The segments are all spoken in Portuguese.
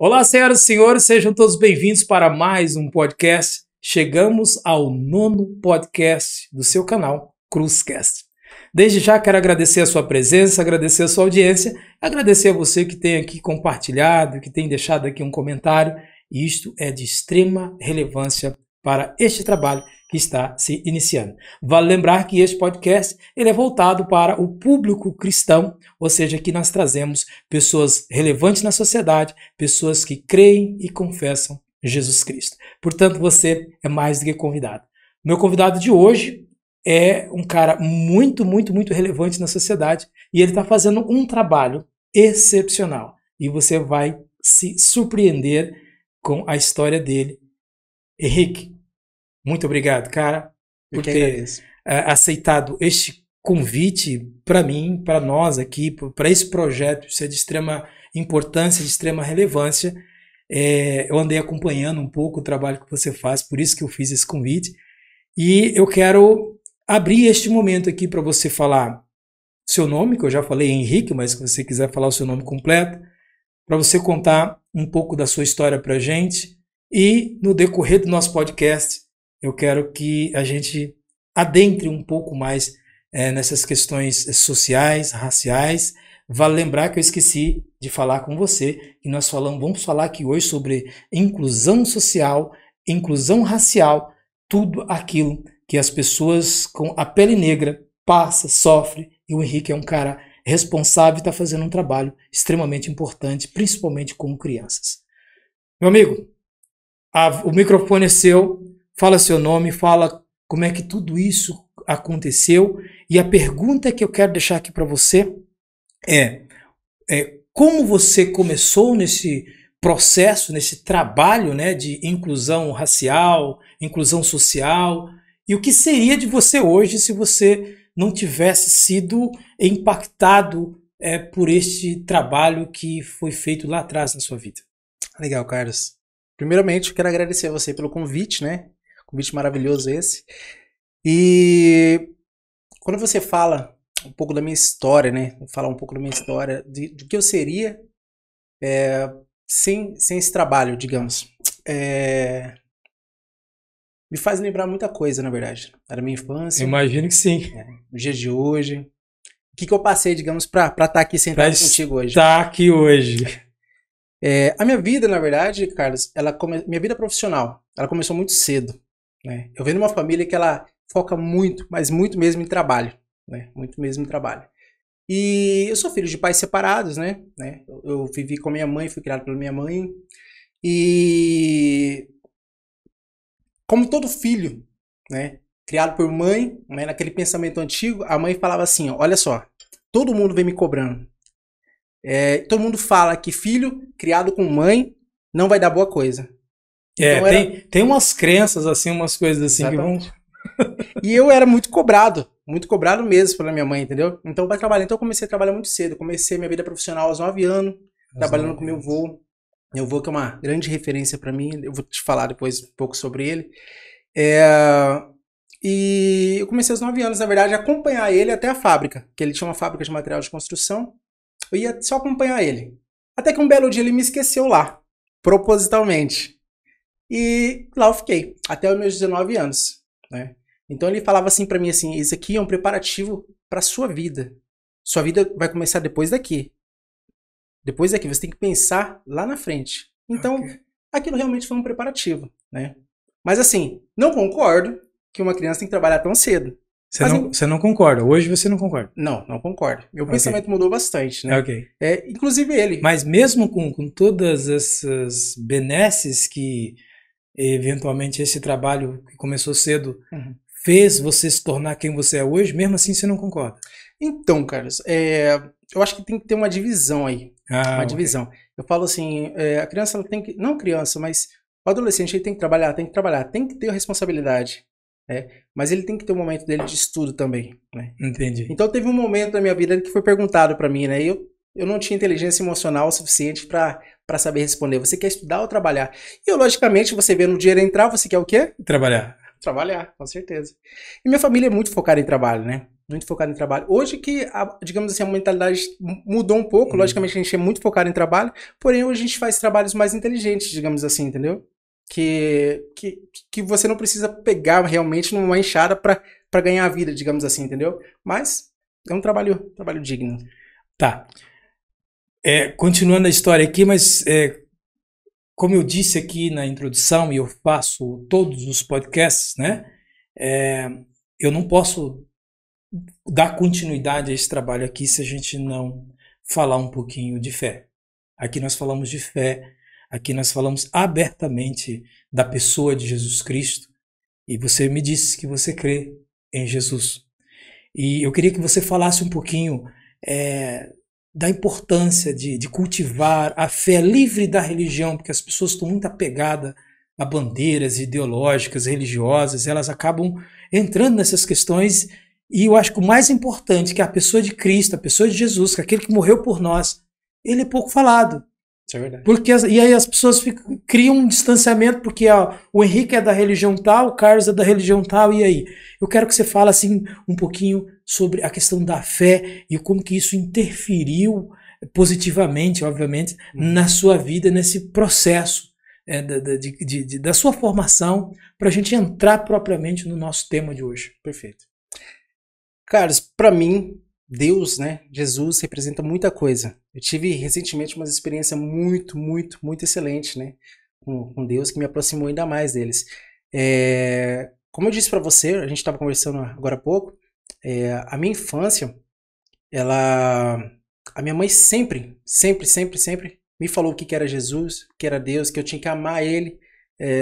Olá, senhoras e senhores, sejam todos bem-vindos para mais um podcast. Chegamos ao 9º podcast do seu canal, Cruzcast. Desde já quero agradecer a sua presença, agradecer a sua audiência, agradecer a você que tem aqui compartilhado, que tem deixado aqui um comentário. E isto é de extrema relevância para este trabalho que está se iniciando. Vale lembrar que este podcast ele é voltado para o público cristão, ou seja, que nós trazemos pessoas relevantes na sociedade, pessoas que creem e confessam Jesus Cristo. Portanto, você é mais do que convidado. Meu convidado de hoje é um cara muito relevante na sociedade e ele está fazendo um trabalho excepcional. E você vai se surpreender com a história dele. Henrique, muito obrigado, cara, por ter aceitado este convite para mim, para nós aqui, para esse projeto. Isso é de extrema importância, de extrema relevância. Eu andei acompanhando um pouco o trabalho que você faz, por isso que eu fiz esse convite. E eu quero abrir este momento aqui para você falar seu nome, que eu já falei Henrique, mas se você quiser falar o seu nome completo, para você contar um pouco da sua história para a gente. E no decorrer do nosso podcast, eu quero que a gente adentre um pouco mais nessas questões sociais, raciais. Vale lembrar que eu esqueci de falar com você, que nós vamos falar aqui hoje sobre inclusão social, inclusão racial, tudo aquilo que as pessoas com a pele negra passam, sofrem, e o Henrique é um cara responsável e está fazendo um trabalho extremamente importante, principalmente com crianças. Meu amigo, o microfone é seu, fala seu nome, fala como é que tudo isso aconteceu, e a pergunta que eu quero deixar aqui para você é como você começou nesse processo, nesse trabalho, né, de inclusão racial, inclusão social, e o que seria de você hoje se você não tivesse sido impactado por este trabalho que foi feito lá atrás na sua vida. Legal, Carlos. Primeiramente, eu quero agradecer a você pelo convite, né? Convite maravilhoso esse. E quando você fala um pouco da minha história, né? Falar um pouco da minha história, do que eu seria sem esse trabalho, digamos. Me faz lembrar muita coisa, na verdade. Da minha infância. Eu imagino que sim. No dia de hoje. O que eu passei, digamos, pra estar aqui sentado contigo hoje. Estar aqui hoje. A minha vida, na verdade, Carlos, minha vida profissional, ela começou muito cedo, né? Eu venho de uma família que ela foca muito, mas muito mesmo em trabalho, né? Muito mesmo em trabalho. E eu sou filho de pais separados, né? Eu vivi com a minha mãe, fui criado pela minha mãe. E como todo filho, né? Criado por mãe, né? Naquele pensamento antigo, a mãe falava assim, ó, olha só, todo mundo vem me cobrando. Todo mundo fala que filho criado com mãe não vai dar boa coisa. Então tem umas crenças assim, umas coisas assim. Exatamente. Que vão... E eu era muito cobrado mesmo pela minha mãe, entendeu? Então eu comecei a trabalhar muito cedo. Comecei minha vida profissional aos 9 anos, trabalhando com meu avô. Meu avô que é uma grande referência para mim, eu vou te falar depois um pouco sobre ele. E eu comecei aos 9 anos, na verdade, a acompanhar ele até a fábrica, que ele tinha uma fábrica de material de construção. Eu ia só acompanhar ele. Até que um belo dia ele me esqueceu lá, propositalmente. E lá eu fiquei, até os meus 19 anos. Né? Então ele falava assim pra mim, assim, isso aqui é um preparativo pra sua vida. Sua vida vai começar depois daqui. Depois daqui, você tem que pensar lá na frente. Então, aquilo realmente foi um preparativo. Né? Mas assim, não concordo que uma criança tem que trabalhar tão cedo. Você não concorda? Hoje você não concorda? Não concordo. Meu pensamento mudou bastante, né? Inclusive ele. Mas mesmo com todas essas benesses que eventualmente esse trabalho que começou cedo fez você se tornar quem você é hoje, mesmo assim você não concorda? Então, Carlos, eu acho que tem que ter uma divisão aí. Uma divisão. Eu falo assim, a criança ela tem que... Não criança, mas o adolescente ele tem que trabalhar, tem que ter responsabilidade. Mas ele tem que ter um momento dele de estudo também, né? Entendi. Então teve um momento da minha vida que foi perguntado pra mim, né? Eu não tinha inteligência emocional o suficiente pra saber responder. Você quer estudar ou trabalhar? E eu, logicamente, você vendo o dinheiro entrar, você quer o quê? Trabalhar. Trabalhar, com certeza. E minha família é muito focada em trabalho, né? Muito focado em trabalho. Hoje que, digamos assim, a mentalidade mudou um pouco. Logicamente, a gente é muito focado em trabalho. Porém, hoje a gente faz trabalhos mais inteligentes, digamos assim, entendeu? Que você não precisa pegar realmente numa enxada para ganhar a vida, digamos assim, entendeu? Mas é um trabalho digno. Tá. Continuando a história aqui, mas como eu disse aqui na introdução, e eu faço todos os podcasts, né? Eu não posso dar continuidade a esse trabalho aqui se a gente não falar um pouquinho de fé. Aqui nós falamos de fé, aqui nós falamos abertamente da pessoa de Jesus Cristo, e você me disse que você crê em Jesus. E eu queria que você falasse um pouquinho da importância de cultivar a fé livre da religião, porque as pessoas estão muito apegadas a bandeiras ideológicas, religiosas, elas acabam entrando nessas questões, e eu acho que o mais importante, que é a pessoa de Cristo, a pessoa de Jesus, que é aquele que morreu por nós, ele é pouco falado. Isso é verdade. E aí as pessoas criam um distanciamento, porque o Henrique é da religião tal, o Carlos é da religião tal, e aí? Eu quero que você fale assim, um pouquinho sobre a questão da fé e como que isso interferiu positivamente, obviamente, na sua vida, nesse processo da sua formação, para a gente entrar propriamente no nosso tema de hoje. Perfeito. Carlos, para mim, Deus, né, Jesus representa muita coisa. Eu tive recentemente uma experiência muito, muito, muito excelente, né, com Deus, que me aproximou ainda mais deles. Como eu disse para você, a gente estava conversando agora há pouco, a minha infância, a minha mãe sempre me falou o que era Jesus, o que era Deus, que eu tinha que amar Ele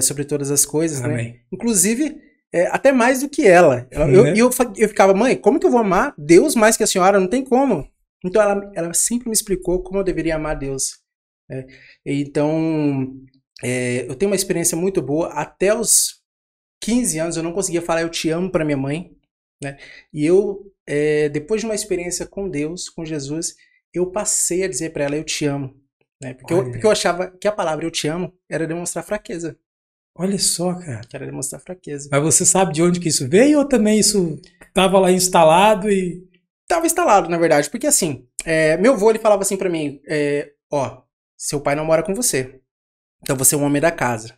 sobre todas as coisas, Amém. né? Inclusive, até mais do que ela. Eu ficava, mãe, como que eu vou amar Deus mais que a senhora? Não tem como. Então ela sempre me explicou como eu deveria amar Deus. Então, eu tenho uma experiência muito boa. Até os 15 anos eu não conseguia falar eu te amo para minha mãe, né? E depois de uma experiência com Deus, com Jesus, eu passei a dizer para ela eu te amo, né? Porque eu achava que a palavra eu te amo era demonstrar fraqueza. Olha só, cara. Era demonstrar fraqueza. Mas você sabe de onde que isso veio, ou também isso estava lá instalado e... Tava instalado, na verdade, porque assim, meu avô, ele falava assim pra mim, seu pai não mora com você, então você é um homem da casa.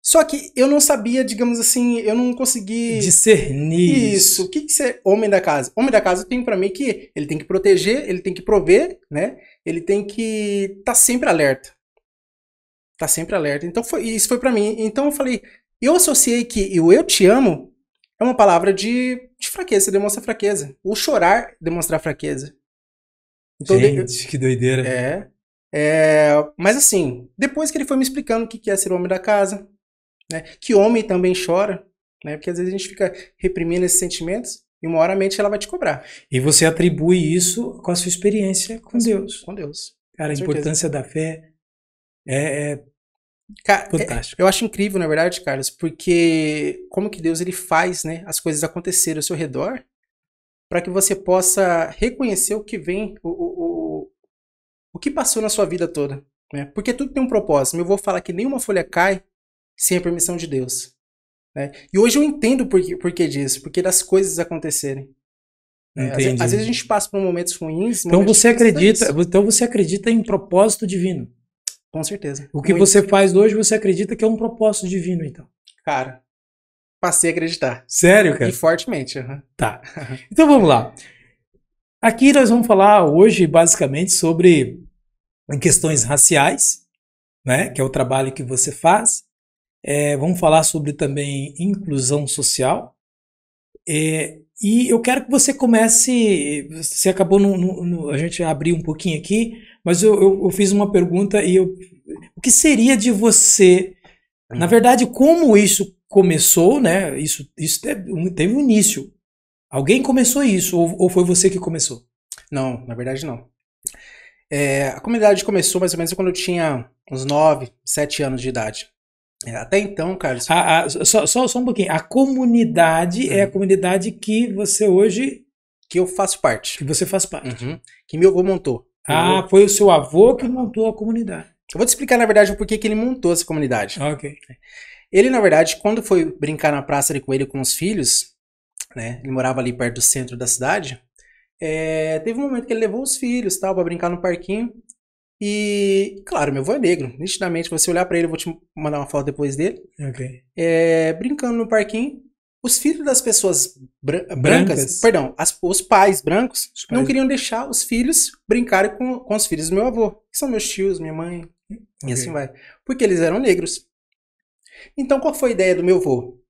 Só que eu não sabia, digamos assim, eu não consegui... discernir isso. O que é homem da casa? Homem da casa tem pra mim que ele tem que proteger, ele tem que prover, né? Ele tem que estar sempre alerta. Tá sempre alerta. Então isso foi pra mim. Então eu falei, eu associei que o eu te amo é uma palavra de fraqueza, demonstra fraqueza. O chorar demonstra fraqueza. Então, gente, que doideira. Mas assim, depois que ele foi me explicando o que é ser homem da casa, né, que homem também chora, né, porque às vezes a gente fica reprimindo esses sentimentos e uma hora a mente ela vai te cobrar. E você atribui isso com a sua experiência com Deus. Com Deus. Cara, a importância da fé fantástico. Eu acho incrível, na verdade, Carlos, porque como que Deus ele faz, né, as coisas acontecerem ao seu redor para que você possa reconhecer o que vem, o que passou na sua vida toda, né? Porque tudo tem um propósito. Eu vou falar que nenhuma folha cai sem a permissão de Deus, né? E hoje eu entendo por que disso, porque das coisas acontecerem. Às vezes a gente passa por momentos ruins. Então você acredita em propósito divino. Com certeza. O que você faz hoje, você acredita que é um propósito divino, então? Cara, passei a acreditar. Sério, cara? E fortemente. Tá. Então vamos lá. Aqui nós vamos falar hoje basicamente sobre questões raciais, né? Que é o trabalho que você faz. Vamos falar sobre também inclusão social. E eu quero que você comece. Você acabou a gente abriu um pouquinho aqui, mas eu fiz uma pergunta e o que seria de você? Na verdade, como isso começou, né? Isso teve um início. Alguém começou isso ou foi você que começou? Não, na verdade não. A comunidade começou mais ou menos quando eu tinha uns 9, 7 anos de idade. Até então, Carlos... Só um pouquinho. A comunidade é a comunidade que você hoje... Que eu faço parte. Que você faz parte. Que meu avô montou. Foi o seu avô que montou a comunidade. Eu vou te explicar, na verdade, o porquê que ele montou essa comunidade. Ok. Ele, na verdade, quando foi brincar na praça ali com ele com os filhos, né? Ele morava ali perto do centro da cidade. Teve um momento que ele levou os filhos, tal, para brincar no parquinho. E, claro, meu avô é negro. Nitidamente, você olhar para ele, eu vou te mandar uma foto depois dele. Ok. Brincando no parquinho. Os filhos das pessoas brancas, perdão, os pais brancos, não queriam deixar os filhos brincarem com os filhos do meu avô, que são meus tios, minha mãe, e assim vai. Porque eles eram negros. Então, qual foi a ideia do meu avô?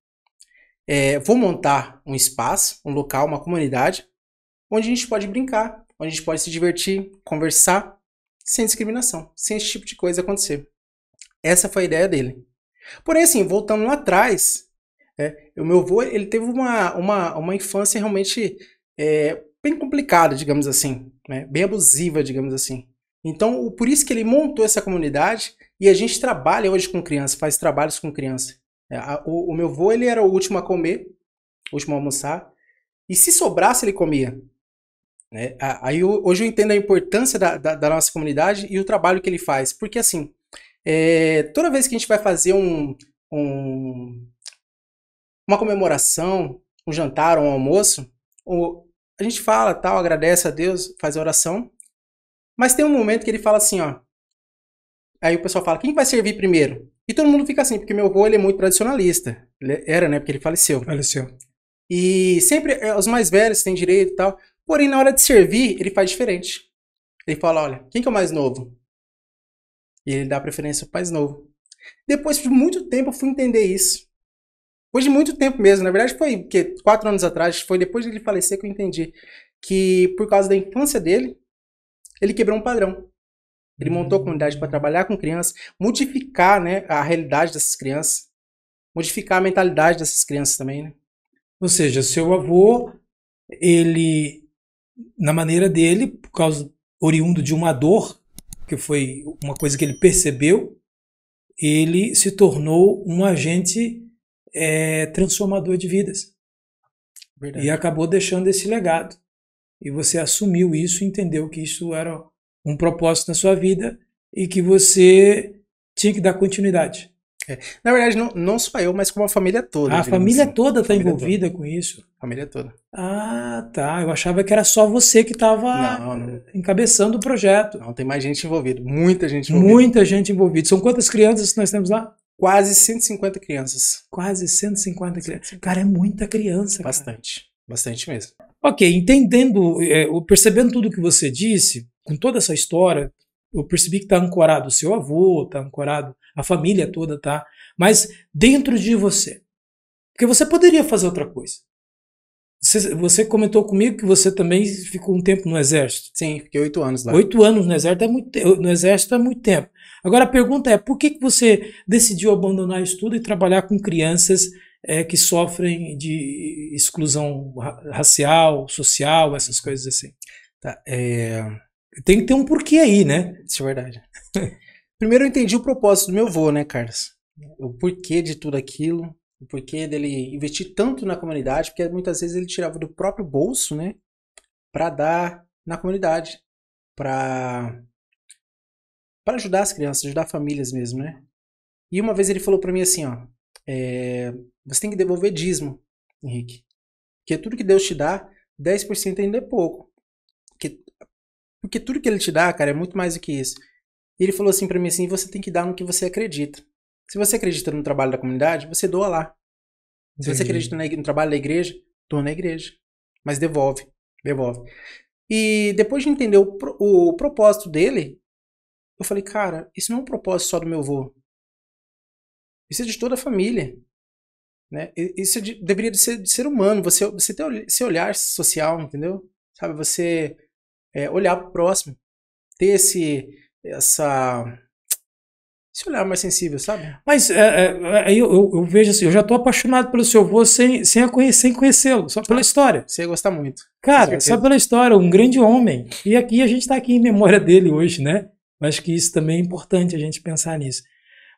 Vou montar um espaço, um local, uma comunidade, onde a gente pode brincar, onde a gente pode se divertir, conversar, sem discriminação, sem esse tipo de coisa acontecer. Essa foi a ideia dele. Porém, assim, voltando lá atrás, o meu avô, ele teve uma infância realmente bem complicada, digamos assim, né? Bem abusiva, digamos assim. Então, por isso que ele montou essa comunidade e a gente trabalha hoje com criança, faz trabalhos com criança. O meu avô, ele era o último a comer, o último a almoçar, e se sobrasse, ele comia. Né? Aí hoje eu entendo a importância da nossa comunidade e o trabalho que ele faz. Porque assim, toda vez que a gente vai fazer uma comemoração, um jantar, um almoço, a gente fala, tal, agradece a Deus, faz a oração, mas tem um momento que ele fala assim, ó, aí o pessoal fala, quem vai servir primeiro? E todo mundo fica assim, porque meu avô, ele é muito tradicionalista, ele era, né, porque ele faleceu. E sempre os mais velhos têm direito e tal, porém na hora de servir, ele faz diferente. Ele fala, olha, quem que é o mais novo? E ele dá preferência ao mais novo. Depois de muito tempo eu fui entender isso. Depois de muito tempo mesmo, na verdade foi 4 anos atrás, foi depois de ele falecer que eu entendi que por causa da infância dele, ele quebrou um padrão. Ele montou a comunidade para trabalhar com crianças, modificar, né, a realidade dessas crianças, modificar a mentalidade dessas crianças também, né? Ou seja, seu avô, ele, na maneira dele, por causa oriundo de uma dor, que foi uma coisa que ele percebeu, ele se tornou um agente transformador de vidas. Verdade. E acabou deixando esse legado. E você assumiu isso, entendeu que isso era um propósito na sua vida e que você tinha que dar continuidade. Na verdade, não só eu, mas como a família toda. A família assim. Toda está envolvida com isso? A família toda. Ah, tá. Eu achava que era só você que estava encabeçando o projeto. Não, tem mais gente envolvida. Muita gente envolvida. Muita gente envolvida. São quantas crianças que nós temos lá? Quase 150 crianças. Quase 150 crianças. Cara, é muita criança. Bastante. Cara. Bastante mesmo. Ok, entendendo, percebendo tudo que você disse, com toda essa história, eu percebi que está ancorado o seu avô, está ancorado a família toda, tá? Mas dentro de você. Porque você poderia fazer outra coisa. Você comentou comigo que você também ficou um tempo no Exército. Sim, fiquei 8 anos lá. 8 anos no Exército é muito tempo. Agora a pergunta é, por que você decidiu abandonar isso tudo e trabalhar com crianças que sofrem de exclusão racial, social, essas coisas assim? Tá, Tem que ter um porquê aí, né? Isso é verdade. Primeiro eu entendi o propósito do meu avô, né, Carlos? O porquê de tudo aquilo, o porquê dele investir tanto na comunidade, porque muitas vezes ele tirava do próprio bolso, né, para dar na comunidade, para ajudar as crianças, ajudar famílias mesmo, né? E uma vez ele falou para mim assim, ó, você tem que devolver dízimo, Henrique, porque tudo que Deus te dá, 10% ainda é pouco, porque tudo que ele te dá, cara, é muito mais do que isso. E ele falou assim pra mim assim, você tem que dar no que você acredita. Se você acredita no trabalho da comunidade, você doa lá. Se você acredita no trabalho da igreja, doa na igreja. Mas devolve. E depois de entender o propósito dele, eu falei, cara, isso não é um propósito só do meu avô. Isso é de toda a família. Né? Isso deveria ser de ser humano. Você ter esse olhar social, entendeu? Sabe, você olhar pro próximo. Ter esse olhar mais sensível, sabe? Mas eu vejo assim, eu já tô apaixonado pelo seu avô sem conhecê-lo, só pela história. Você ia gostar muito. Cara, só pela história, um grande homem. E aqui a gente está aqui em memória dele hoje, né? Acho que isso também é importante a gente pensar nisso.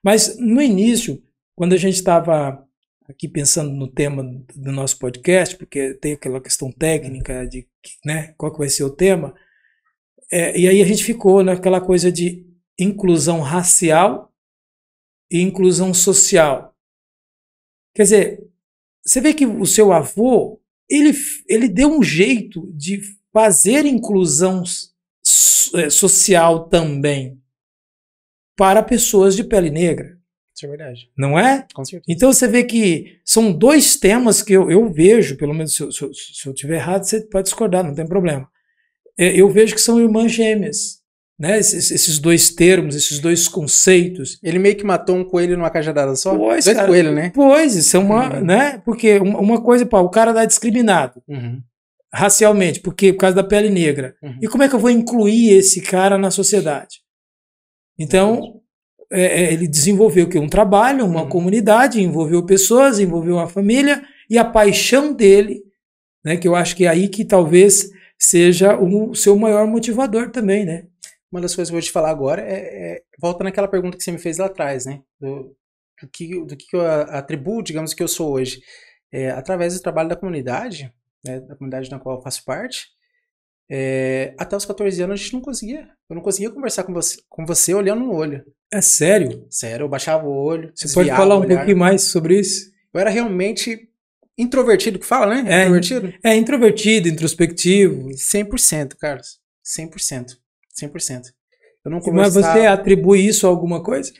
Mas no início, quando a gente estava aqui pensando no tema do nosso podcast, porque tem aquela questão técnica de, né, qual que vai ser o tema, e aí a gente ficou naquela coisa de inclusão racial e inclusão social. Quer dizer, você vê que o seu avô, ele deu um jeito de fazer inclusão social também para pessoas de pele negra. Isso é verdade. Não é? Com certeza. Então você vê que são dois temas que eu vejo, pelo menos se eu estiver errado, você pode discordar, não tem problema. Eu vejo que são irmãs gêmeas. Né? Esses dois termos, esses dois conceitos. Ele meio que matou um coelho numa cajadada só? Pois, dois cara, coelhos, né? Pois, isso é uma, né? Porque uma coisa, pá, o cara dá discriminado racialmente, por causa da pele negra. E como é que eu vou incluir esse cara na sociedade? Então, ele desenvolveu um trabalho, uma comunidade, envolveu pessoas, envolveu a família, e a paixão dele, né? Que eu acho que é aí que talvez seja o seu maior motivador também, né? Uma das coisas que eu vou te falar agora volta naquela pergunta que você me fez lá atrás, né? Do que eu atribuo, digamos, que eu sou hoje. Através do trabalho da comunidade, né, da comunidade na qual eu faço parte, até os 14 anos a gente não conseguia. Eu não conseguia conversar com você olhando no olho. É sério? Sério, eu baixava o olho. Você pode falar um pouquinho mais sobre isso? Eu era realmente introvertido, que fala, né? Introvertido? Introvertido, introspectivo. 100%, Carlos. 100%. 100%. Eu não conversava... Mas você atribui isso a alguma coisa?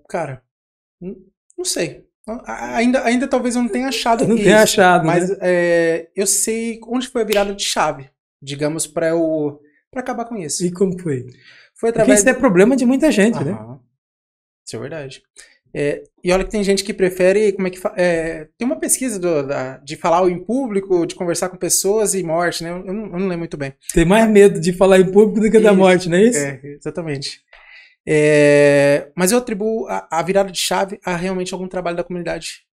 Cara, não sei. Ainda talvez eu não tenha achado não tenha achado, mas né? Eu sei onde foi a virada de chave, digamos, para acabar com isso. E como foi? Foi através... Porque isso é problema de muita gente, né? Isso é verdade. E olha que tem gente que prefere, tem uma pesquisa de falar em público, de conversar com pessoas e morte, né? Eu não lembro muito bem. Tem mais medo de falar em público do que da morte, não é isso? Exatamente. Mas eu atribuo a virada de chave a realmente algum trabalho da comunidade,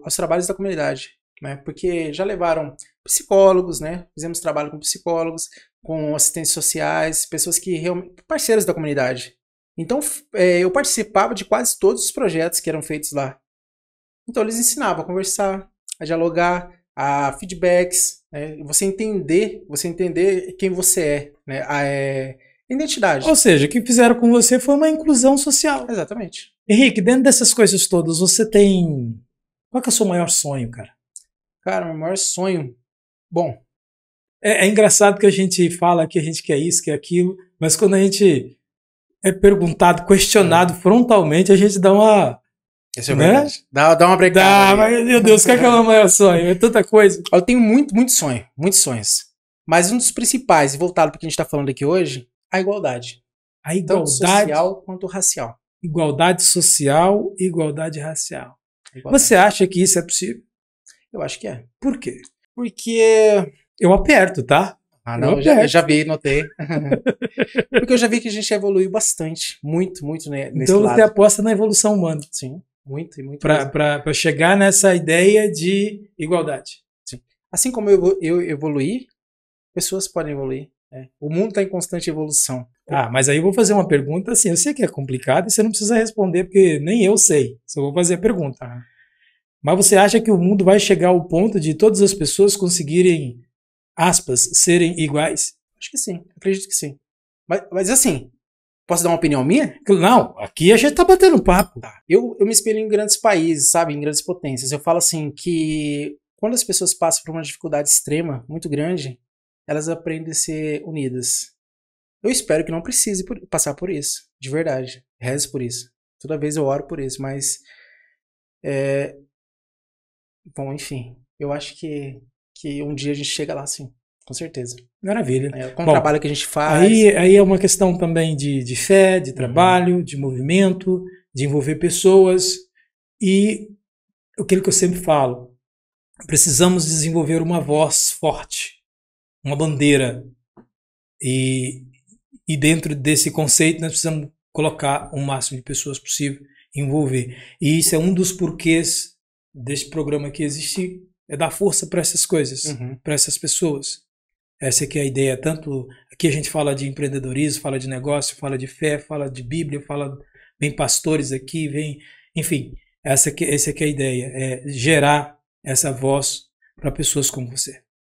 aos trabalhos da comunidade, né? Porque já levaram psicólogos, né? Fizemos trabalho com psicólogos, com assistentes sociais, pessoas que realmente, parceiros da comunidade. Então, eu participava de quase todos os projetos que eram feitos lá. Então, eles ensinavam a conversar, a dialogar, a feedbacks, né? Você entender quem você é, né? A identidade. Ou seja, o que fizeram com você foi uma inclusão social. Exatamente. Henrique, dentro dessas coisas todas, você tem... Qual que é o seu maior sonho, cara? Cara, meu maior sonho... Bom... É engraçado que a gente fala que a gente quer isso, quer aquilo, mas quando a gente... é perguntado, questionado frontalmente, a gente dá uma... Isso é verdade. Dá uma brecada. Mas, meu Deus, qual que é o meu maior sonho? É tanta coisa. Eu tenho muito sonho, muitos sonhos. Mas um dos principais, e voltado para o que a gente está falando aqui hoje, a igualdade. A igualdade. Tanto social quanto racial. Igualdade social e igualdade racial. Você acha que isso é possível? Eu acho que é. Por quê? Porque... eu aperto, tá? Não, eu já vi, notei. Porque eu já vi que a gente evoluiu bastante. Muito nesse lado. Então você aposta na evolução humana. Sim, muito. Para chegar nessa ideia de igualdade. Sim. Assim como eu evoluí, pessoas podem evoluir. O mundo está em constante evolução. Mas aí eu vou fazer uma pergunta assim, eu sei que é complicado e você não precisa responder, porque nem eu sei. Só vou fazer a pergunta. Mas você acha que o mundo vai chegar ao ponto de todas as pessoas conseguirem, aspas, serem iguais? Acho que sim, acredito que sim. Mas assim, posso dar uma opinião minha? Não, aqui a gente tá batendo papo. Eu me espelho em grandes países, sabe, em grandes potências. Eu falo assim que quando as pessoas passam por uma dificuldade extrema, muito grande, elas aprendem a ser unidas. Eu espero que não precise passar por isso, de verdade. Rezo por isso. Toda vez eu oro por isso, mas... Bom, enfim, eu acho que um dia a gente chega lá, sim, com certeza. Maravilha. Com o trabalho que a gente faz. Aí é uma questão também de fé, de trabalho, de movimento, de envolver pessoas. E aquilo que eu sempre falo, precisamos desenvolver uma voz forte, uma bandeira. E dentro desse conceito nós precisamos colocar o máximo de pessoas possível, envolver. E isso é um dos porquês desse programa que existe, é dar força para essas coisas, para essas pessoas. Essa aqui é a ideia. Tanto aqui a gente fala de empreendedorismo, fala de negócio, fala de fé, fala de Bíblia, vem pastores aqui, enfim, essa aqui é a ideia, é gerar essa voz para pessoas como você.